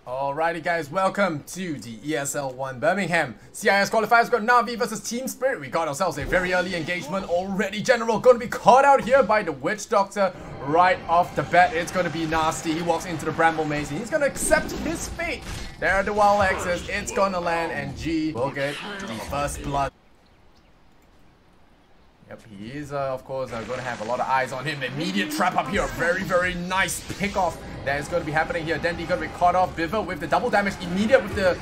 Alrighty guys, welcome to the ESL 1 Birmingham CIS qualifiers. We've got NAVI versus Team Spirit. We got ourselves a very early engagement already. General going to be caught out here by the Witch Doctor right off the bat. It's going to be nasty. He walks into the Bramble Maze and he's going to accept his fate. There are the Wild Axes. It's going to land and G will get the first blood. Yep, he is, of course, going to have a lot of eyes on him. Immediate trap up here. Very, very nice pick off that is going to be happening here. Dendi going to be caught off. Biver with the double damage. Immediate with the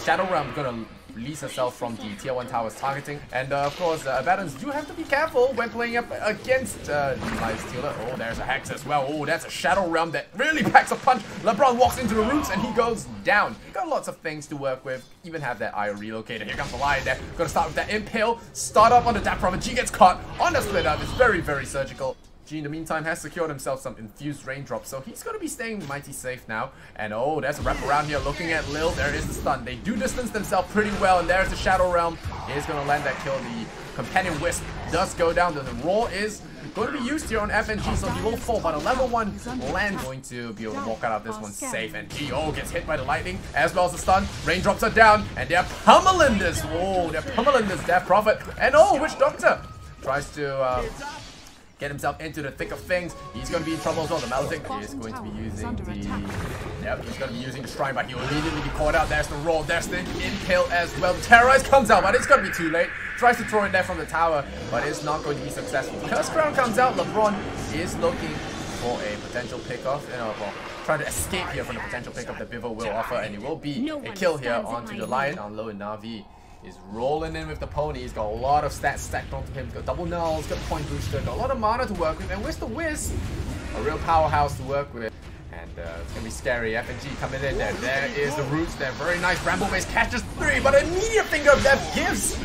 Shadow Realm. Going to release herself from the tier 1 tower's targeting. And, of course, Abaddons do have to be careful when playing up against the Lifestealer. Oh, there's a Hex as well. Oh, that's a Shadow Realm that really packs a punch. LeBron walks into the roots and he goes down. Got lots of things to work with. Even have that IO relocator. Here comes the Lion there. Gonna start with that Impale. Start up on the Dap Prophet. G gets caught on the split up. It's very, very surgical. G in the meantime has secured himself some infused raindrops, so he's gonna be staying mighty safe now. And oh, there's a wrap around here looking at Lil. There is the stun. They do distance themselves pretty well, and there's the Shadow Realm. He's gonna land that kill. The Companion Wisp does go down. The Roar is going to be used here on FNG, so he will fall, but a level 1 land going to be able to walk out of this one safe. And G gets hit by the lightning as well as the stun. Raindrops are down, and they're pummeling this. Whoa, they're pummeling this Death Prophet. And oh, Witch Doctor tries to get himself into the thick of things. He's going to be in trouble as well. The Maledict is going to be using the... Yep, he's going to be using the Shrine, but he'll immediately be caught out. There's the Roll, there's the Impale as well. Terrorize comes out, but it's going to be too late. Tries to throw it there from the tower, but it's not going to be successful. Curse Crown comes out. LeBron is looking for a potential pickoff. Trying to escape here from the potential pickoff that Bivo will offer, and it will be a kill here onto the Lion. On low, and Navi is rolling in with the pony. He's got a lot of stats stacked onto him. He's got double nulls, got point booster, got a lot of mana to work with, and with the Wisp, a real powerhouse to work with. And it's gonna be scary. FNG coming in there. There is the roots there. Very nice. Bramble Maze catches 3, but an immediate finger of death gives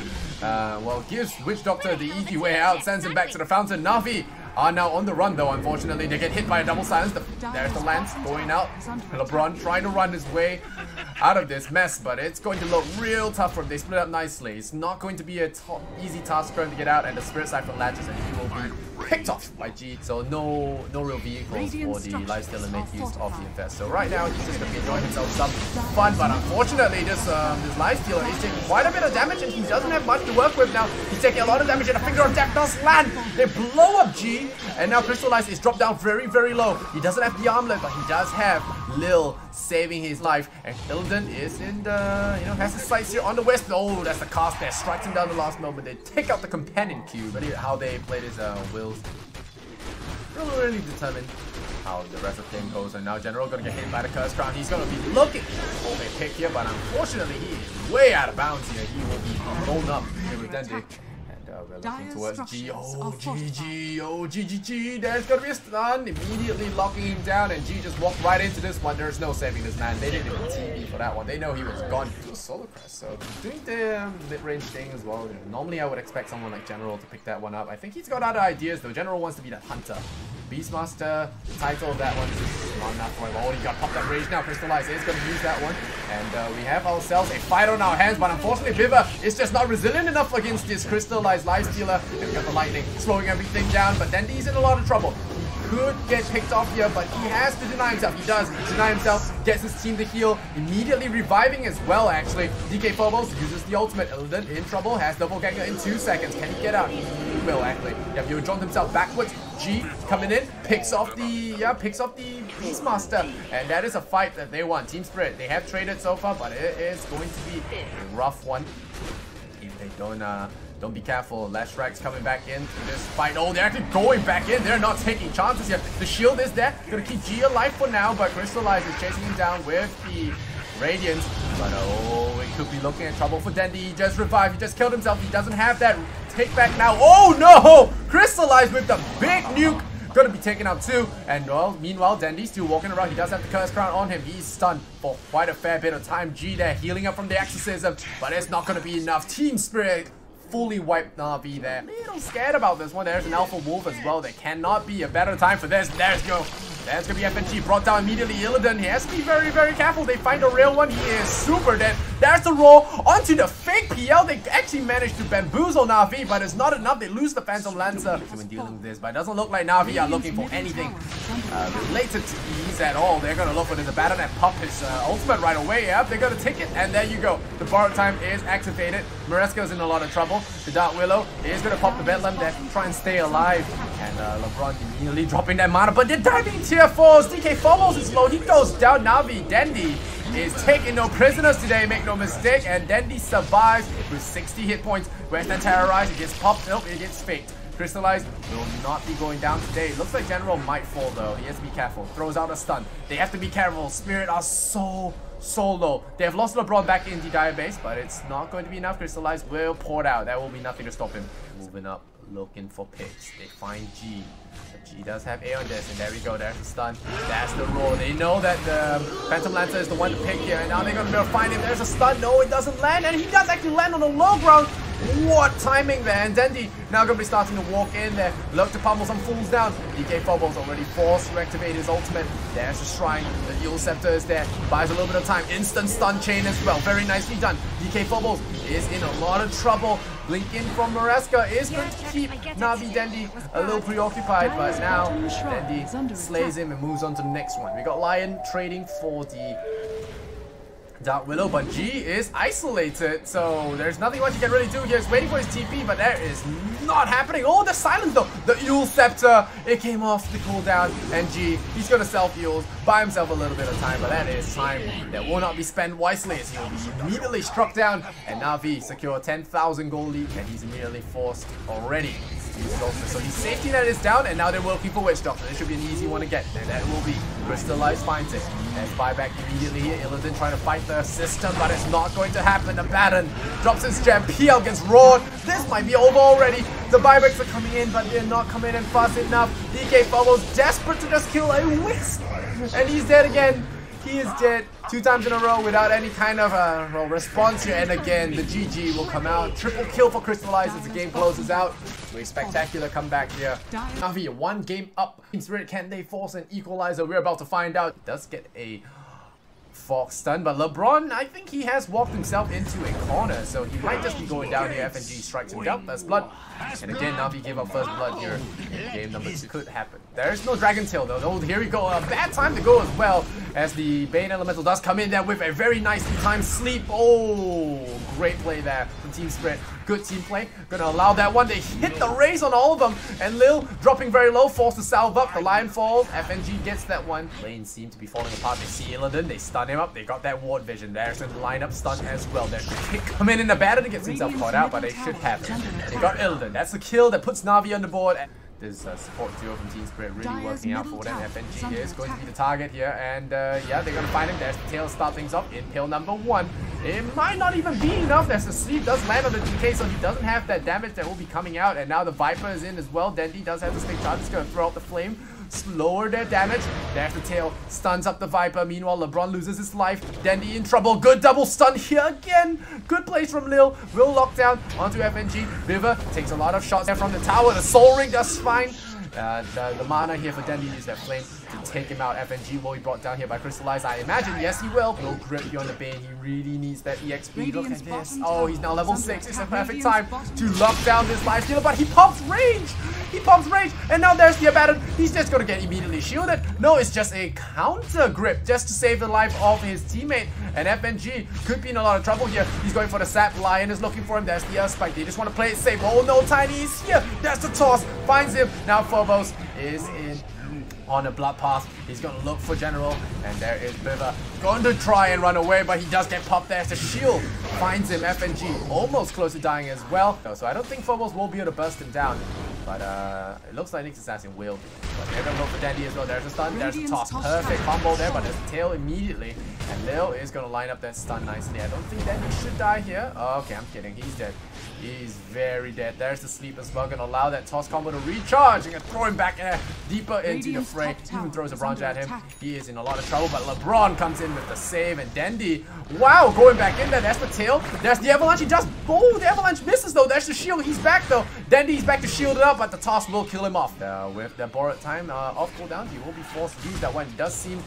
Witch Doctor the easy way out, sends him back to the fountain. Navi are now on the run though, unfortunately. They get hit by a double silence. There's the Lance going out. LeBron trying to run his way out of this mess, but it's going to look real tough for him. They split up nicely. It's not going to be a easy task for him to get out, and the Spirit Siphon latches and he will be picked off by G. So no real vehicles for the Lifestealer to make use of the Infest. So right now he's just going to be enjoying himself some fun, but unfortunately this Lifestealer is taking quite a bit of damage and he doesn't have much to work with now. He's taking a lot of damage and a Finger of Death does land. They blow up G, and now Crystallize is dropped down very, very low. He doesn't have the armlet, but he does have Lil saving his life, and Illidan is in the, has his sights here on the West. Oh, that's the cast there, strikes him down the last moment. They take out the Companion Cube. But how they played his wills really determine how the rest of the game goes. And now General gonna get hit by the Curse Crown. He's gonna be looking for a pick here, but unfortunately he is way out of bounds here. He will be blown up here with Dendi. We're looking towards G. Oh, GG. Oh, GGG. There's going to be a stun. Immediately locking him down. And G just walked right into this one. There's no saving this man. They didn't even TV for that one. They know he was gone. To a Solar Crest. So doing the mid-range thing as well. Normally I would expect someone like General to pick that one up. I think he's got other ideas though. General wants to be that hunter. Beastmaster, the title of that one is not enough for him. Oh, he got popped up rage now. Crystallize is going to use that one. And we have ourselves a fight on our hands, but unfortunately Biver is just not resilient enough against this Crystallized Lifestealer. And we got the lightning slowing everything down, but then he's in a lot of trouble. Could get picked off here, but he has to deny himself. He does deny himself, gets his team to heal, immediately reviving as well actually. DK Phobos uses the ultimate. Illidan in trouble, has Doppelganger in 2 seconds. Can he get out? He will actually. Yep, he drawn himself backwards. G coming in, picks off the Beastmaster, and that is a fight that they want. Team Spirit, they have traded so far, but it is going to be a rough one if they don't be careful. Lashrak's coming back into this fight. Oh, they're actually going back in. They're not taking chances here. The shield is there. Gonna keep G alive for now, but Crystallize is chasing him down with the Radiance. But oh, it could be looking at trouble for Dendi. He just revived. He just killed himself. He doesn't have that take back now. Oh no! Crystallize with the big nuke. Gonna be taken out too. And well, meanwhile, Dendi's still walking around. He does have the Curse Crown on him. He's stunned for quite a fair bit of time. G there healing up from the exorcism, but it's not gonna be enough. Team Spirit fully wiped Navi there. A little scared about this one. There's an Alpha Wolf as well. There cannot be a better time for this. There's go. That's gonna be FNG brought down immediately. Illidan, he has to be very, very careful. They find a real one. He is super dead. There's the roll onto the fake PL. They actually managed to bamboozle Na'Vi, but it's not enough. They lose the Phantom Lancer when dealing with this, but it doesn't look like Na'Vi are looking for anything related to ease at all. They're gonna look for this Abaddon and pop his ultimate right away. Yep, they're gonna take it, and there you go. The borrowed time is activated. Maresca's in a lot of trouble. The Dark Willow is gonna pop the Bedlam there, try and stay alive. And LeBron immediately dropping that mana, but they're diving tier 4s. DK Phobos is low. He goes down. Navi Dendi is taking no prisoners today, make no mistake. And Dendi survives with 60 hit points. Western Terrorize, it gets popped. Nope, it gets faked. Crystallize will not be going down today. Looks like General might fall though. He has to be careful. Throws out a stun. They have to be careful. Spirit are so low. They have lost LeBron back in the Dire base, but it's not going to be enough. Crystallize will pour it out. There will be nothing to stop him. Moving up, looking for picks. They find G. But G does have A on this, and there we go. There's the stun. That's the roll. They know that the Phantom Lancer is the one to pick here, and now they're going to be able to find him. There's a stun. No, it doesn't land, and he does actually land on the low ground. What timing there, and Dendi now going to be starting to walk in there. Look to pummel some fools down. DK Phobos already forced to activate his ultimate. There's the Shrine. The Eul Scepter is there. Buys a little bit of time. Instant stun chain as well. Very nicely done. DK Phobos is in a lot of trouble. Blink in from Maresca is going to keep Navi Dendi a little preoccupied, but now Dendi slays him and moves on to the next one. We got Lion trading for the Dark Willow, but G is isolated, so there's nothing much you can really do here. He's waiting for his TP, but there is not happening. Oh, the silence though. The Eul Scepter, it came off the cooldown, and G, he's gonna self-Euls, buy himself a little bit of time, but that is time that will not be spent wisely as he'll be immediately struck down, and Na'Vi secure a 10,000 gold lead, and he's immediately forced already. So his safety net is down, and now they're working for Witch Doctor. This should be an easy one to get, and that will be Crystallize finds it. There's buyback immediately here. Illidan trying to fight the system, but it's not going to happen. Abaddon drops his gem. PL gets roared. This might be over already. The buybacks are coming in, but they're not coming in fast enough. DK Phobos desperate to just kill a Wisp, and he's dead again. He is dead 2 times in a row without any kind of response here. And again, the GG will come out. Triple kill for Crystallize as the game closes out. A spectacular comeback here. Navi 1 game up. Team Spirit, can they force an equalizer? We're about to find out. He does get a Fox stun, but LeBron, I think he has walked himself into a corner, so he might just be going down here. FNG strikes him down. That's blood. And again, Navi gave up first blood here. Game number 2 could happen. There's no Dragon Tail though. Oh, here we go. A bad time to go as well, as the Bane Elemental does come in there with a very nicely timed sleep. Oh, great play there from Team Spirit. Good team play. Gonna allow that one. They hit the raise on all of them. And Lil dropping very low, forced to salve up. The Lion falls. FNG gets that one. Lanes seem to be falling apart. They see Illidan. They stun him up. They got that ward vision. There's a lineup stun as well. There's a kick come in the battle to get himself caught out, but they should have it. They got Illidan. That's the kill that puts Navi on the board. This support duo from Team Spirit really working out for them. FNG is going to be the target here, and yeah, they're going to find him. There's the tail to start things off in pill number 1. It might not even be enough as the sleep does land on the DK, so he doesn't have that damage that will be coming out, and now the Viper is in as well. Dendi does have the stick charge. He's going to throw out the flame, lower their damage. There's the tail, stuns up the Viper. Meanwhile, LeBron loses his life. Dendi in trouble. Good double stun here again. Good plays from Lil. Will lock down onto FNG. Viva takes a lot of shots there from the tower. The Soul Ring does fine. The mana here for Dendi use that flame to take him out. FNG will be brought down here by Crystallize. I imagine, yes, he will. He'll grip you on the Bane. He really needs that EXP. Look at this. Oh, he's now level 6. It's a perfect time to lock down this life stealer, but he pumps range. He pumps range, and now there's the Abaddon. He's just going to get immediately shielded. No, it's just a counter grip just to save the life of his teammate. And FNG could be in a lot of trouble here. He's going for the sap. Lion is looking for him. There's the spike. They just want to play it safe. Oh no, Tiny is here. There's the toss. Finds him. Now Phobos is in on a blood path. He's going to look for General, and there is Biva. Going to try and run away, but he does get popped. There's the shield. Finds him. FNG almost close to dying as well. So I don't think Phobos will be able to burst him down. But it looks like Nyx Assassin will be. But they're going to look for Dendi as well. There's a stun, there's a toss. Perfect combo there, but there's a tail immediately. And Lil is going to line up that stun nicely. I don't think Dendi should die here. Oh, okay, I'm kidding. He's dead. He's very dead. There's the sleep as well. Gonna allow that toss combo to recharge and throw him back deeper into the fray. Even throws a bronze at him. He is in a lot of trouble, but LeBron comes in with the save, and Dandy, wow, going back in there. That's the tail. There's the avalanche. He does. Oh, the avalanche misses though. There's the shield. He's back though. Dandy's back to shield it up, but the toss will kill him off. With the borrowed time off cooldown, he will be forced to use that one. It does seem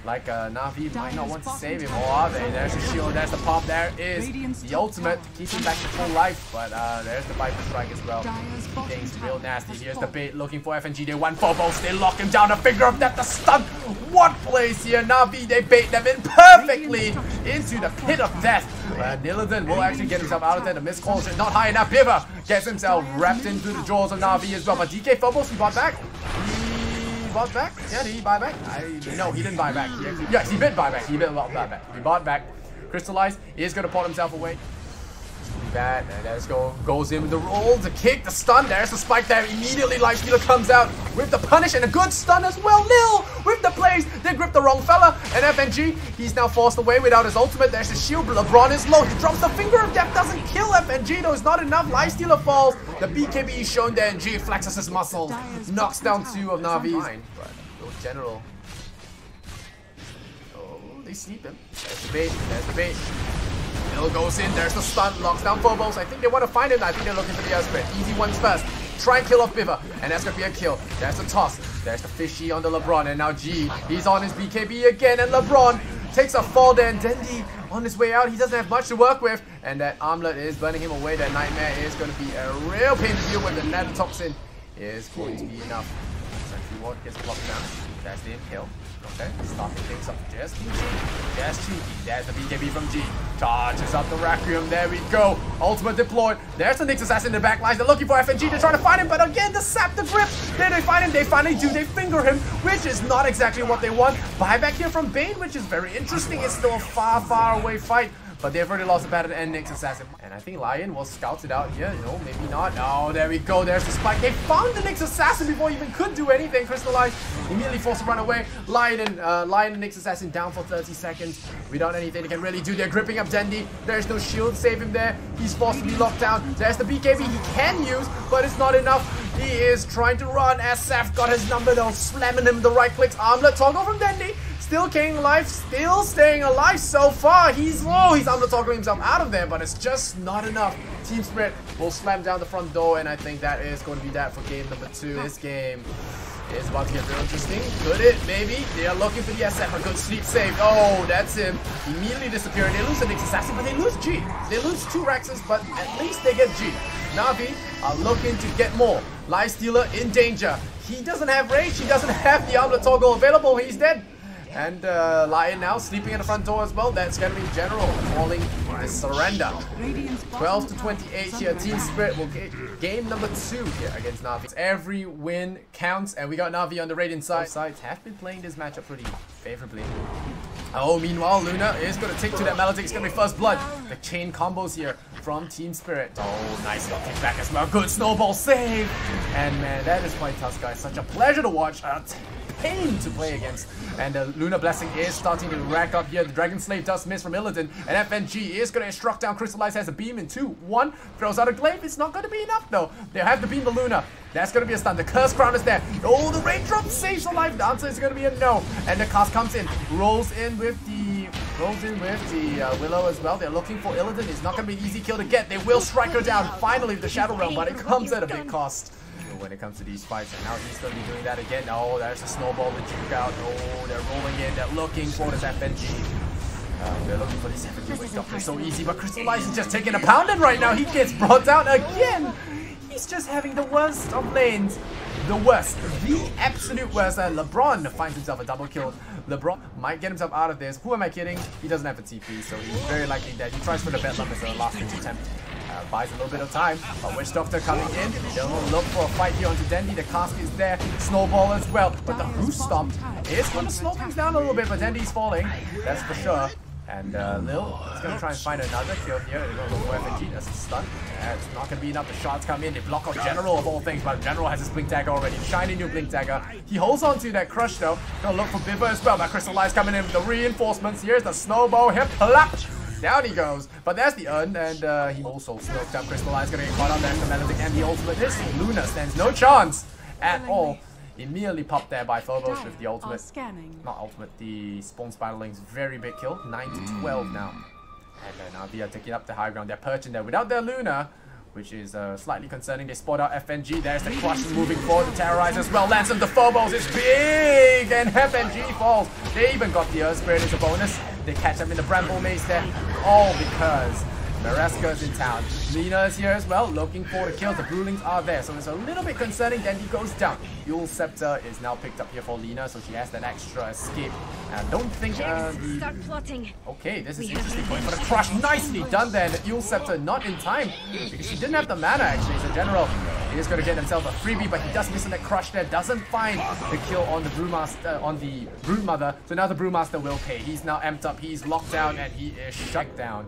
like NAVI might not want to save him, or are they? There's the shield, there's the pop, there is the ultimate to keep him back to full life, but there's the Viper Strike as well. Things real nasty. Here's the bait looking for FNG. They want Phobos, they lock him down, a finger of death, the stun. What plays here? NAVI, they bait them in perfectly into the pit of death. Illidan will actually get himself out of there. The missed calls are not high enough. Biver gets himself wrapped into the jaws of NAVI as well, but DK Phobos, he bought back. Bought back? Yeah, did he buy back? No, he didn't buy back. Yes, he did buy back. He did buy back. He bought back. Crystallize. He is going to pot himself away. Bad. And let's go. Goes in with the roll, the kick, the stun. There's the spike there. Immediately, Lifestealer comes out with the punish and a good stun as well. Nil with the plays. They grip the wrong fella. And FNG, he's now forced away without his ultimate. There's the shield. LeBron is low. He drops the finger of death. Doesn't kill FNG though. It's not enough. Lifestealer falls. The BKB is shown there, and G flexes his muscles. Knocks down 2 of NAVI. General. Oh, they sleep him. There's the bait. There's the bait. Bill goes in. There's the stun. Locks down Phobos. I think they want to find him. I think they're looking for the spread. Easy ones first. Try and kill off Biver. And that's going to be a kill. There's the toss. There's the fishy on the LeBron. And now G. He's on his BKB again. And LeBron takes a fall there. And Dandy on his way out. He doesn't have much to work with. And that armlet is burning him away. That nightmare is going to be a real pain to deal with. The Nanotoxin is going to be enough. Sentry ward gets blocked down. That's the kill. Okay, stopping things up just cheeky. Just cheeky. There's the BKB from G. Charges up the Requiem. There we go. Ultimate deployed. There's the Nyx Assassin in the back lines. They're looking for FNG. They're trying to find him, but again, the sap, the grip. There they find him. They finally do. They finger him, which is not exactly what they want. Buyback here from Bane, which is very interesting. It's still a far, far away fight. But they've already lost the battle and Nyx Assassin. And I think Lion will scout it out here. No, maybe not. Oh, there we go. There's the spike. They found the Nyx Assassin before he even could do anything. Crystallize immediately forced to run away. Lion and Nyx Assassin down for 30 seconds without anything they can really do. They're gripping up Dandy. There's no shield. Save him there. He's forced to be locked down. There's the BKB he can use, but it's not enough. He is trying to run. SF got his number though. Slamming him the right clicks. Armlet toggle from Dandy. Still staying alive, still staying alive so far. He's low. He's undertoggling himself out of there, but it's just not enough. Team Spirit will slam down the front door, and I think that is going to be that for game number 2. This game is about to get real interesting. Could it? Maybe. They are looking for the SF. A good sleep save. Oh, that's him. Immediately disappearing. They lose the Nyx Assassin, but they lose G. They lose 2 Rexes, but at least they get G. NAVI are looking to get more. Lifestealer in danger. He doesn't have rage. He doesn't have the armlet toggle available. He's dead. And Lion now sleeping at the front door as well. That's going to be General calling the surrender. 12 to 28 here. Team Spirit will get game number 2 here against NAVI. Every win counts, and we got NAVI on the Radiant side. Both sides have been playing this matchup pretty favorably. Oh, meanwhile, Luna is going to take to that Maledict. It's going to be first blood. The chain combos here from Team Spirit. Oh, nice little kick back as well. Good snowball save. And man, that is quite tough, guys. Such a pleasure to watch. Pain to play against. And the Lunar Blessing is starting to rack up here. The Dragon Slave does miss from Illidan. And FNG is going to instruct down. Crystallize has a beam in 2. 1 throws out a glaive. It's not going to be enough though. They have to beam the Luna. That's going to be a stun. The Curse Crown is there. Oh, the Raindrop saves the life. The answer is going to be a no. And the cast comes in. Rolls in with the Willow as well. They're looking for Illidan. It's not going to be an easy kill to get. They will strike her down finally with the Shadow Realm, but it comes at a big cost when it comes to these fights. And now he's going to be doing that again. Oh, there's a snowball to juke out. Oh, they're rolling in. They're looking for this FNG. They're looking for this FNG. Wake up. They're so easy, but Crystallize is just taking a pounding right now. He gets brought down again. He's just having the worst of lanes. The worst. The absolute worst. LeBron finds himself a double kill. LeBron might get himself out of this. Who am I kidding? He doesn't have a TP, so he's very likely dead. He tries for the Bedlam as a last attempt. Buys a little bit of time. But Witch Doctor coming in. They'll look for a fight here onto Dandy. The cask is there. Snowball as well. But the Boost Stomp is going to slow things down a little bit, but Dandy's falling. That's for sure. And Lil is going to try and find another kill here. They're going to look for FNG. That's a stun. It's not going to be enough. The shots come in. They block off General of all things, but General has his Blink Dagger already. Shiny new Blink Dagger. He holds on to that Crush though. Going to look for Biver as well. That Crystallize coming in with the reinforcements. Here's the Snowball. Hip plap. Down he goes. But there's the urn, and he also smoked up. Crystallize gonna get caught up. There's the Melodic and the ultimate. This Luna stands no chance at all. Immediately popped there by Phobos with the ultimate. Not ultimate, the Spawn Spiderlings. Very big kill. 9 to 12 now. And then NAVI are taking up the high ground. They're perching there without their Luna, which is slightly concerning. They spot out FNG. There's the crush moving forward. The Terrorize as well. Lands on the Phobos. It's big! And FNG falls. They even got the Earth Spirit as a bonus. They catch them in the Bramble Maze there. All because Mareska is in town. Lina is here as well, looking for the kills. The Brewlings are there, so it's a little bit concerning. Then he goes down. Yule Scepter is now picked up here for Lina, so she has that extra escape. And I don't think okay, this is interesting. Going for the crush. Nicely done there. The Yule Scepter not in time because she didn't have the mana actually. So General is going to get himself a freebie, but he does miss on that crush there. Doesn't find the kill on the Brewmaster, on the Broodmother. So now the Brewmaster will pay. He's now amped up. He's locked down and he is shut down.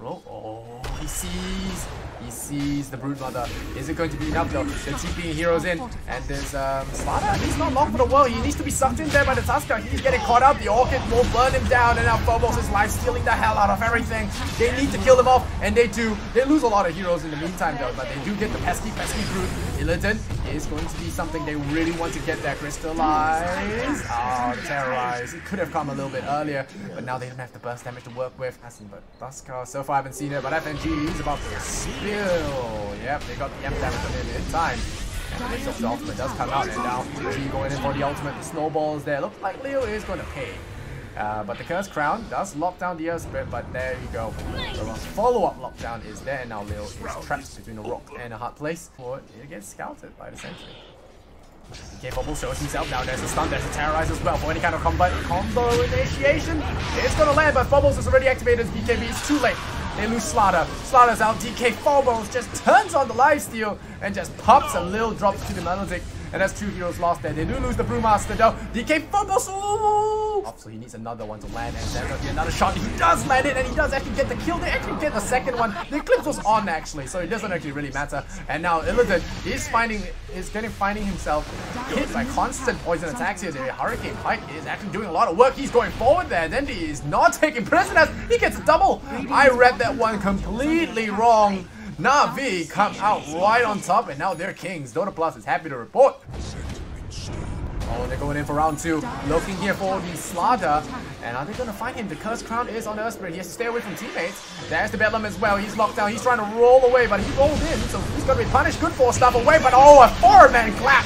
Oh, he sees the Broodmother. Is it going to be enough though? They're TPing heroes in, and there's Sparta. He's not long for the world. He needs to be sucked in there by the Tusker. He's getting caught up. The Orchid will burn him down, and now Phobos is life stealing the hell out of everything. They need to kill them off, and they do. They lose a lot of heroes in the meantime though, but they do get the pesky Brood. Illidan is going to be something they really want to get there. Crystallize. Oh, Terrorize. It could have come a little bit earlier, but now they don't have the burst damage to work with. But Tusker, so far I haven't seen it, but FNG is about to spill. Yep, they got the M damage on him in time. And the ultimate does come out, and now G going in for the ultimate. The snowballs there. Looks like Leo is going to pay. But the Curse Crown does lock down the Earth Spirit, but there you go. So a follow-up lockdown is there, and now Leo is trapped between a rock and a hard place. Or it gets scouted by the Sentry. Okay, Bubble shows himself now. There's a stun, there's a Terrorize as well. For any kind of combo initiation, it's gonna land, but Bubbles is already activated as BKB. It's too late. They lose Slaughter. Slaughter's out. DK Phobos just turns on the lifesteal and just pops a little drops to the Melodic. And that's 2 heroes lost there. They do lose the Brewmaster though. DK Phobos. Ooh! So he needs another one to land, and there's gonna be another shot. He does land it, and he does actually get the kill. They actually get the second one. The Eclipse was on actually, so it doesn't actually really matter. And now Illidan is finding himself hit by constant poison attacks here. The Hurricane Pike is actually doing a lot of work. He's going forward there. Then he is not taking prisoners. He gets a double. I read that one completely wrong. NAVI come out right on top, and now they're kings. Dota Plus is happy to report. Oh, they're going in for round 2. Looking here for the Slaughter. And are they going to find him? The Curse Crown is on Earth Spirit. He has to stay away from teammates. There's the Bedlam as well. He's locked down. He's trying to roll away, but he rolled in. So he's going to be punished. Good for stuff away, but oh, a 4-man clap.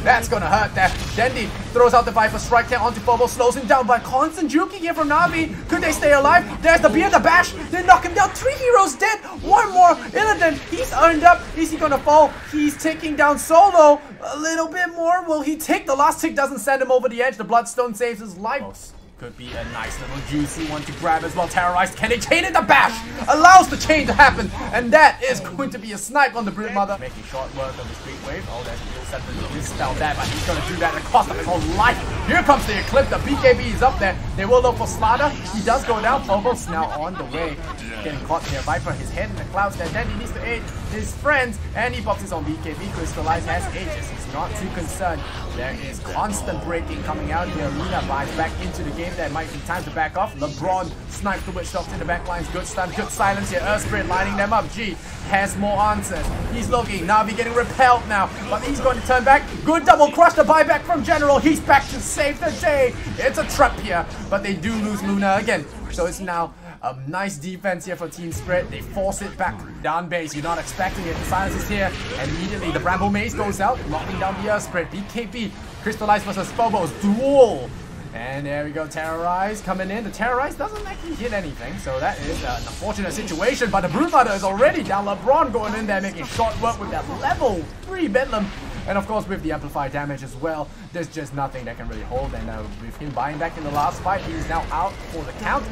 That's going to hurt there. Dendi throws out the Viper Strike there onto Phobos. Slows him down, but constant juking here from NAVI. Could they stay alive? There's the Beer, the Bash. They knock him down. 3 heroes dead. 1 more. Illidan, he's earned up. Is he going to fall? He's taking down Solo. A little bit more. Will he take? The last tick doesn't send him over the edge. The Bloodstone saves his life. Could be a nice little juicy one to grab as well. Terrorized. Can they chain it? The Bash allows the chain to happen. And that is going to be a snipe on the Broodmother. Making short work of the Street Wave. Oh, there's the Scepter to dispel that, but he's going to do that at the cost of his whole life. Here comes the Eclipse. The BKB is up there. They will look for Slaughter. He does go down. Phobos now on the way. Getting caught near Viper. His head in the clouds there. Then he needs to aid his friends. And he pops his own BKB. Crystallize has ages. He's not too concerned. There is constant breaking coming out here. Luna buys back into the game. There might be time to back off. LeBron snipes the Witch Doctor in the back lines. Good stun, good silence here. Earth Spirit lining them up. G has more answers. He's looking. NAVI getting repelled now, but he's going to turn back. Good double crush. The buyback from General. He's back to save the day. It's a trap here, but they do lose Luna again. So it's now a nice defense here for Team Spirit. They force it back down base. You're not expecting it. The silence is here, and immediately the Bramble Maze goes out, locking down the Earth Spirit. BKB, Crystallize versus Phobos, duel. And there we go, Terrorize coming in. The Terrorize doesn't actually hit anything, so that is an unfortunate situation. But the Broodmother is already down. LeBron going in there, making short work with that level 3 Bedlam. And of course with the amplified damage as well, there's just nothing that can really hold. And with him buying back in the last fight, he is now out for the count.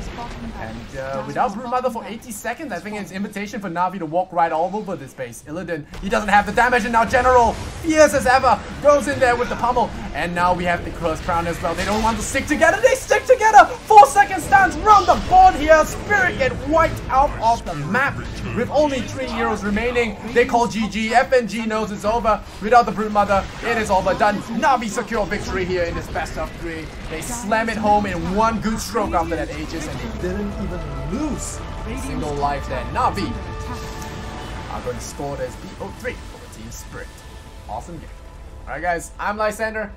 And without Broodmother for 80 seconds, I think it's invitation for NAVI to walk right all over this base. Illidan, he doesn't have the damage, and now General, fierce as ever, goes in there with the pummel. And now we have the Curse Crown as well. They don't want to stick together. They stick together. 4-second stance round the board here. Spirit get wiped out of the map with only 3 heroes remaining. They call GG. FNG knows it's over. Without the Brood Mother, it is over. Done. Navi secure victory here in this best of 3. They slam it home in one good stroke after that Aegis, and they didn't even lose a single life there. Navi are going to score this BO3 over Team Spirit. Awesome game. Alright guys, I'm Lysander.